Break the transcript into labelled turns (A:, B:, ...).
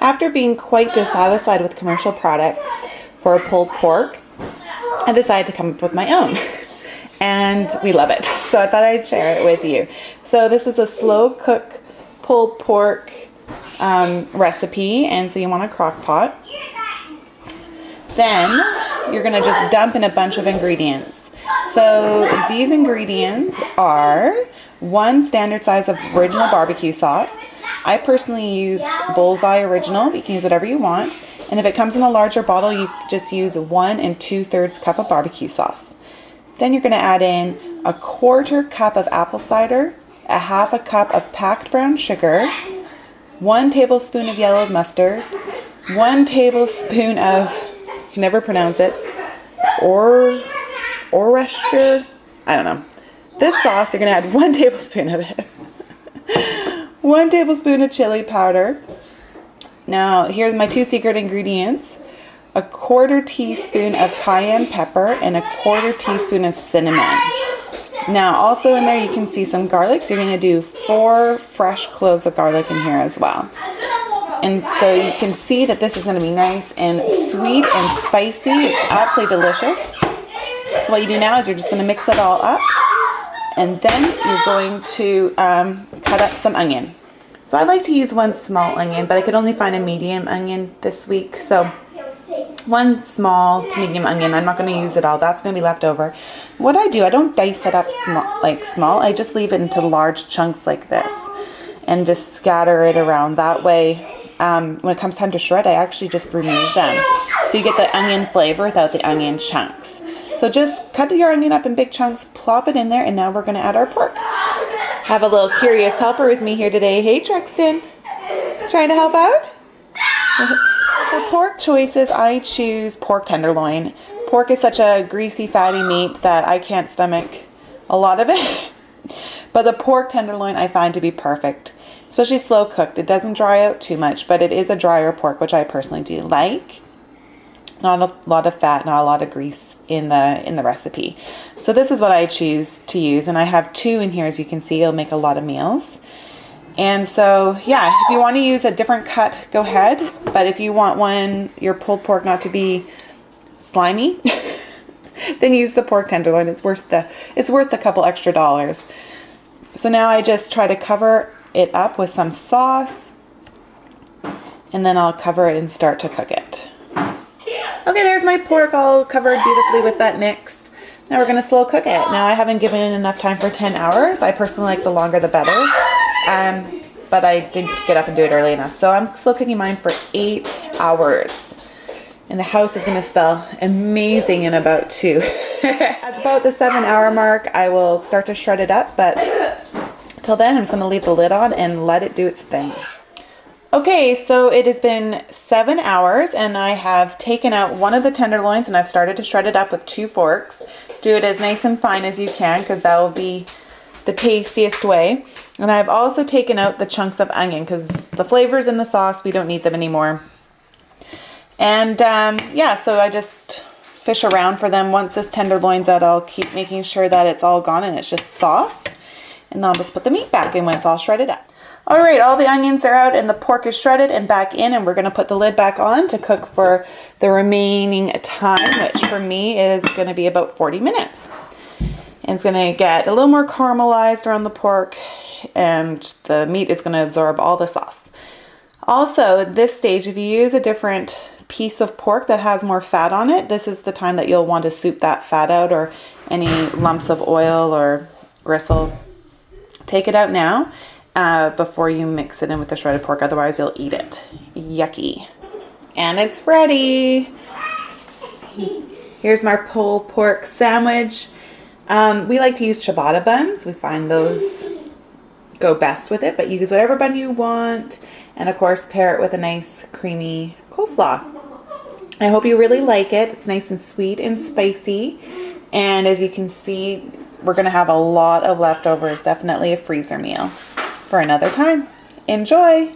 A: After being quite dissatisfied with commercial products for pulled pork, I decided to come up with my own. And we love it. So I thought I'd share it with you. So this is a slow cook pulled pork recipe. And so you want a crock pot. Then you're going to just dump in a bunch of ingredients. So these ingredients are 1 standard size of original barbecue sauce. I personally use Bullseye Original, but you can use whatever you want. And if it comes in a larger bottle, you just use 1 2/3 cup of barbecue sauce. Then you're going to add in 1/4 cup of apple cider, 1/2 cup of packed brown sugar, 1 tablespoon of yellow mustard, 1 tablespoon of, you can never pronounce it, Worcestershire, I don't know. This sauce, you're going to add 1 tablespoon of it. 1 tablespoon of chili powder. Now, here's my 2 secret ingredients. 1/4 teaspoon of cayenne pepper and 1/4 teaspoon of cinnamon. Now, also in there, you can see some garlic. So you're going to do 4 fresh cloves of garlic in here as well. And so you can see that this is going to be nice and sweet and spicy. It's absolutely delicious. So what you do now is you're just going to mix it all up. And then you're going to cut up some onion. So I like to use 1 small onion, but I could only find a medium onion this week. So 1 small to medium onion. I'm not going to use it all. That's going to be left over. What I do, I don't dice it up small. I just leave it into large chunks like this and just scatter it around. That way, when it comes time to shred, I actually just remove them. So you get the onion flavor without the onion chunks. So just cut your onion up in big chunks, plop it in there, and now we're going to add our pork. Have a little curious helper with me here today. Hey, Truxton. Trying to help out? For pork choices, I choose pork tenderloin. Pork is such a greasy, fatty meat that I can't stomach a lot of it. But the pork tenderloin I find to be perfect, especially slow cooked. It doesn't dry out too much, but it is a drier pork, which I personally do like. Not a lot of fat, not a lot of grease in the recipe. So this is what I choose to use, and I have 2 in here, as you can see. It'll make a lot of meals. And so, yeah, if you want to use a different cut, go ahead. But if you want your pulled pork not to be slimy, then use the pork tenderloin. It's worth a couple extra dollars. So now I just try to cover it up with some sauce, and then I'll cover it and start to cook it. Okay, there's my pork all covered beautifully with that mix. Now we're going to slow cook it. Now I haven't given it enough time for 10 hours. I personally like the longer the better. But I didn't get up and do it early enough. So I'm slow cooking mine for 8 hours. And the house is going to smell amazing in about 2. At about the 7-hour mark, I will start to shred it up. But till then, I'm just going to leave the lid on and let it do its thing. Okay, so it has been 7 hours and I have taken out 1 of the tenderloins and I've started to shred it up with 2 forks. Do it as nice and fine as you can because that will be the tastiest way. And I've also taken out the chunks of onion because the flavors in the sauce, we don't need them anymore. And yeah, so I just fish around for them. Once this tenderloin's out, I'll keep making sure that it's all gone and it's just sauce. And then I'll just put the meat back in when it's all shredded up. All right, all the onions are out and the pork is shredded and back in, and we're going to put the lid back on to cook for the remaining time, which for me is going to be about 40 minutes. And it's going to get a little more caramelized around the pork, and the meat is going to absorb all the sauce. Also, at this stage, if you use a different piece of pork that has more fat on it, this is the time that you'll want to soup that fat out or any lumps of oil or gristle. Take it out now. Before you mix it in with the shredded pork, otherwise you'll eat it. Yucky. And it's ready. Here's my pulled pork sandwich. We like to use ciabatta buns. We find those go best with it, but you use whatever bun you want. And of course, pair it with a nice creamy coleslaw. I hope you really like it. It's nice and sweet and spicy. And as you can see, we're going to have a lot of leftovers. Definitely a freezer meal for another time. Enjoy!